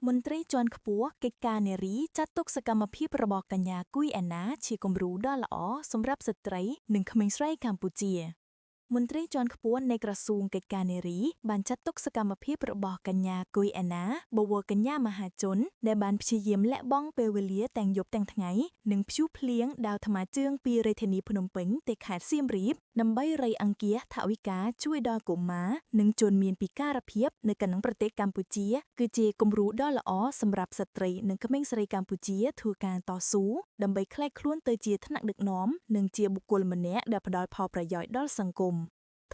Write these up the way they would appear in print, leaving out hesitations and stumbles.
មន្ត្រីជាន់ខ្ពស់កិច្ចការនារីចាត់ទុកសកម្មភាពរបស់កញ្ញាគួយអាណាជាគំរូដ៏ល្អសម្រាប់ស្ត្រីនិងក្មេងស្រីកម្ពុជាមន្ត្រីជាន់ខ្ពស់នៃក្រសួងកិច្ចការនារីបានចាត់ទុកសកម្មភាពរបស់កញ្ញាគួយអាណាបវរកញ្ញាមហាជនដែលបានព្យាយាមលាក់បង់ពេលវេលាទាំងយប់ទាំងថ្ងៃនិងព្យុះភ្លៀងដើរថ្មើរជើងពីរាជធានីភ្នំពេញទៅខេត្តសៀមរាបដើម្បីរៃអង្គាសថវិកាជួយដល់កុមារនិងជនមានពិការភាពនៅក្នុងប្រទេសកម្ពុជាគឺជាគំរូដ៏ល្អសម្រាប់ស្ត្រីនិងក្មេងស្រីកម្ពុជាធ្វើការតស៊ូដើម្បីក្លាយខ្លួនទៅជាថ្នាក់ដឹកនាំនិងជាបុគ្គលម្នាក់ដែលផ្ដល់ផលប្រយោជន៍ដល់សង្គម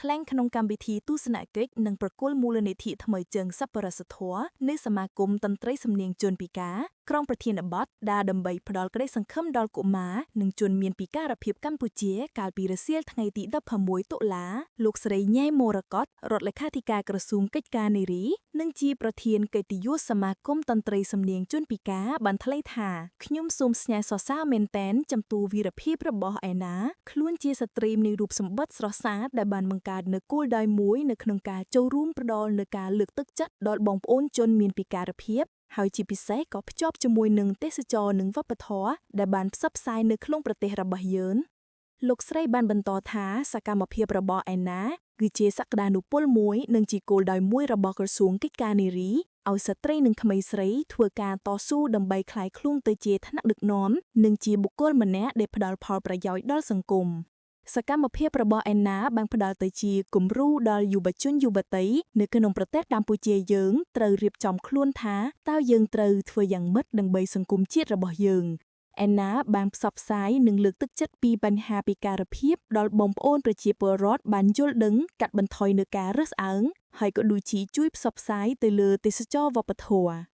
ថ្លែងក្នុងកម្មវិធីទស្សនកិច្ចនិងប្រគល់មូលនិធិថ្មីជើងសប្បុរសធម៌នៃសមាគមតន្ត្រីសំនៀងជនពិការក្រុងប្រធានបទដែលដើម្បីផ្ដល់ក្តីសង្ឃឹមដល់កុមារនិងជនមានពិការភាពកម្ពុជាកាលពីរសៀលថ្ងៃទី16តុលាលោកស្រីញ៉ែមរកតរដ្ឋលេខាធិការក្រសួងកិច្ចការនារីនិងជាប្រធានកិត្តិយសសមាគមតន្ត្រីសំនៀងជនពិការបានថ្លែងថាខ្ញុំសូមស្ញើសរសើរមែនទែនចំពោះវីរភាពរបស់ឯណាខ្លួនជាស្ត្រីមានរូបសម្បត្តិស្រស់ស្អាតដែលបានបង្កើតនូវគោលដៅមួយនៅក្នុងការចូលរួមផ្ដល់នូវការលើកទឹកចិត្តដល់បងប្អូនជនមានពិការភាពហើយជាពិសេសក៏ភ្ជាប់ជាមួយនឹងទេសចរណ៍និងវប្បធម៌ដែលបានផ្សព្វផ្សាយនៅក្នុងប្រទេសរបស់យើងលោកស្រីបានបន្តថាសកម្មភាពរបស់ឯណាគឺជាសក្តានុពលមួយនិងជាគោលដៅមួយរបស់ក្រសួងកិច្ចការនារីឲ្យស្ត្រីនិងក្មេងស្រីធ្វើការតស៊ូដើម្បីក្លាយខ្លួនទៅជាថ្នាក់ដឹកនាំនិងជាបុគ្គលម្នាក់ដែលផ្ដល់ផលប្រយោជន៍ដល់សង្គមសកម្មភាពរបស់ឯណាបានផ្ដល់ទៅជាគំរូដល់យុវជនយុវតីនៅក្នុងប្រទេសកម្ពុជាយើងត្រូវរៀបចំខ្លួនថាតើយើងត្រូវធ្វើយ៉ាងម៉េចដើម្បីសង្គមជាតិរបស់យើងឯណាបានផ្សព្វផ្សាយនិងលើកទឹកចិត្តពីបញ្ហាពិការភាពដល់បងប្អូនប្រជាពលរដ្ឋបានយល់ដឹងកាត់បន្ថយនូវការរើសអើងហើយក៏ដូចជាជួយផ្សព្វផ្សាយទៅលើទេសចរណ៍វប្បធម៌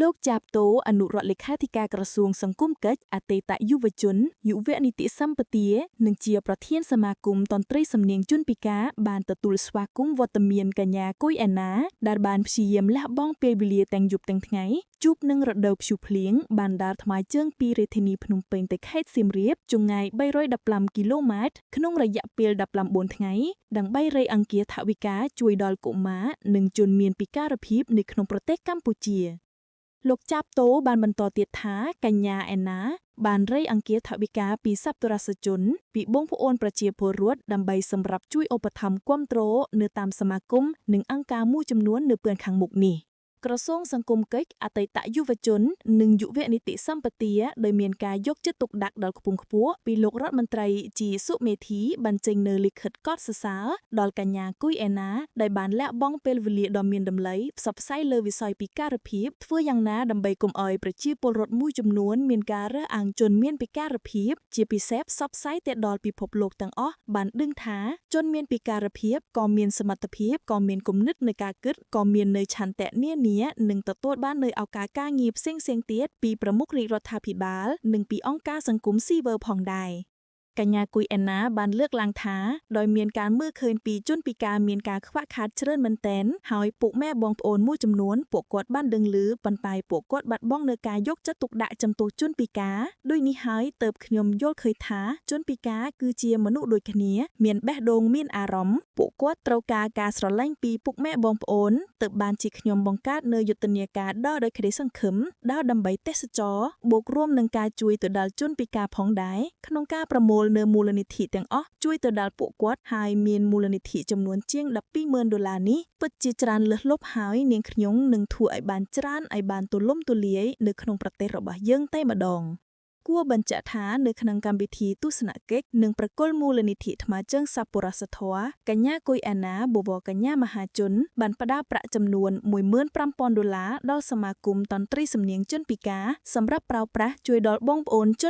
លោកចាបតូអនុរដ្ឋលេខាធិការក្រសួងសង្គមកិច្ចអតីតយុវជនយុវនីតិសម្បទានិងជាប្រធានសមាគមតន្ត្រីសំនៀងជនពិការបានទទួលស្វាគមន៍វត្តមានកញ្ញាគួយអាណាដែលបានព្យាយាមលះបង់ពេលវេលាទាំងយប់ទាំងថ្ងៃជួបនឹងរដូវព្យុះភ្លៀងបានដើរថ្មើរជើងពីរាជធានីភ្នំពេញទៅខេត្តសៀមរាបចម្ងាយ315គីឡូម៉ែត្រក្នុងរយៈពេល14ថ្ងៃដើម្បីរៃអង្គាសថវិកាជួយដល់កុមារនិងជនមានពិការភាពនៅក្នុងប្រទេសកម្ពុជាលោកចាបតូបានបន្តទៀតថាកញ្ញាឯណាបានរៃអង្គាសថវិកាពីសប្បុរសជនពីបងប្អូនប្រជាពលរដ្ឋដើម្បីសម្រាប់ជួយឧបត្ថម្ភគាំទ្រនៅតាមសមាគមនិងអង្គការមួយចំនួននៅពេលខាងមុខនេះក្រសួងសង្គមកិច្ចអតីតយុវជននិងយុវនីតិសម្បទាដោយមានការយកចិត្តទុកដាក់ដល់ខ្ពង់ខ្ពស់ពីលោករដ្ឋមន្ត្រីជាសុមេធីបានចេញនូវលិខិតកត់សរសើរដល់កញ្ញាគួយឯណាដែលបានលះបង់ពេលវេលាដ៏មានតម្លៃផ្សព្វផ្សាយលើវិស័យពិការភាពធ្វើយ៉ាងណាដើម្បីកុំឲ្យប្រជាពលរដ្ឋមួយចំនួនមានការរើសអើងជនមានពិការភាពជាពិសេសផ្សព្វផ្សាយទៅដល់ពិភពលោកទាំងអស់បានដឹងថាជនមានពិការភាពក៏មានសមត្ថភាពក៏មានគំនិតនៃការគិតក៏មាននៅឆន្ទៈនានានឹងទទួលបាននូវឱកាសការងារផ្សេងៗទៀតពីប្រមុខរាជរដ្ឋាភិបាលនិងពីអង្គការសង្គមស៊ីវិលផងដែរកញ្ញាគួយឯណាបានលើកឡើងថាដោយមានការមើលឃើញពីជនពិការមានការខ្វះខាតច្រើនមែនទែនហើយពុកម៉ែបងប្អូនមួយចំនួនពួកគាត់បានដឹងឮប៉ុន្តែពួកគាត់បាត់បង់នូវការយកចិត្តទុកដាក់ចំពោះជនពិការដូចនេះហើយទើបខ្ញុំយល់ឃើញថាជនពិការគឺជាមនុស្សដូចគ្នាមានបេះដូងមានអារម្មណ៍ពួកគាត់ត្រូវការស្រឡាញ់ពីពុកម៉ែបងប្អូនទើបបានជាខ្ញុំបង្កើតនូវយុទ្ធនាការដើរដោយក្តីសង្ឃឹមដើរដើម្បីទេសចរបូករួមនឹងការជួយទៅដល់ជនពិការផងដែរក្នុងការប្រមូលនៅមូលនិធិទាំងអស់ជួយទៅដល់ពួកគាត់ហើយមានមូលនិធិចំនួនជាង$120,000នេះពិតជាច្រើនលើសលប់ហើយនាងខ្ញុំនឹងធ្វើឲ្យបានច្រើនឲ្យបានទូលំទូលាយនៅក្នុងប្រទេសរបស់យើងតែម្ដងគួរបញ្ជាក់ថានៅក្នុងកម្មវិធីទស្សនកិច្ចនិងប្រគល់មូលនិធិថ្មើរជើងសប្បុរសធម៌កញ្ញាគួយអាណាបវរកញ្ញាមហាជនបានផ្ដល់ប្រាក់ចំនួន$15,000ដល់សមាគមតន្ត្រីសំនៀងជនពិការសម្រាប់ប្រើប្រាស់ជួយដល់បងប្អូនជន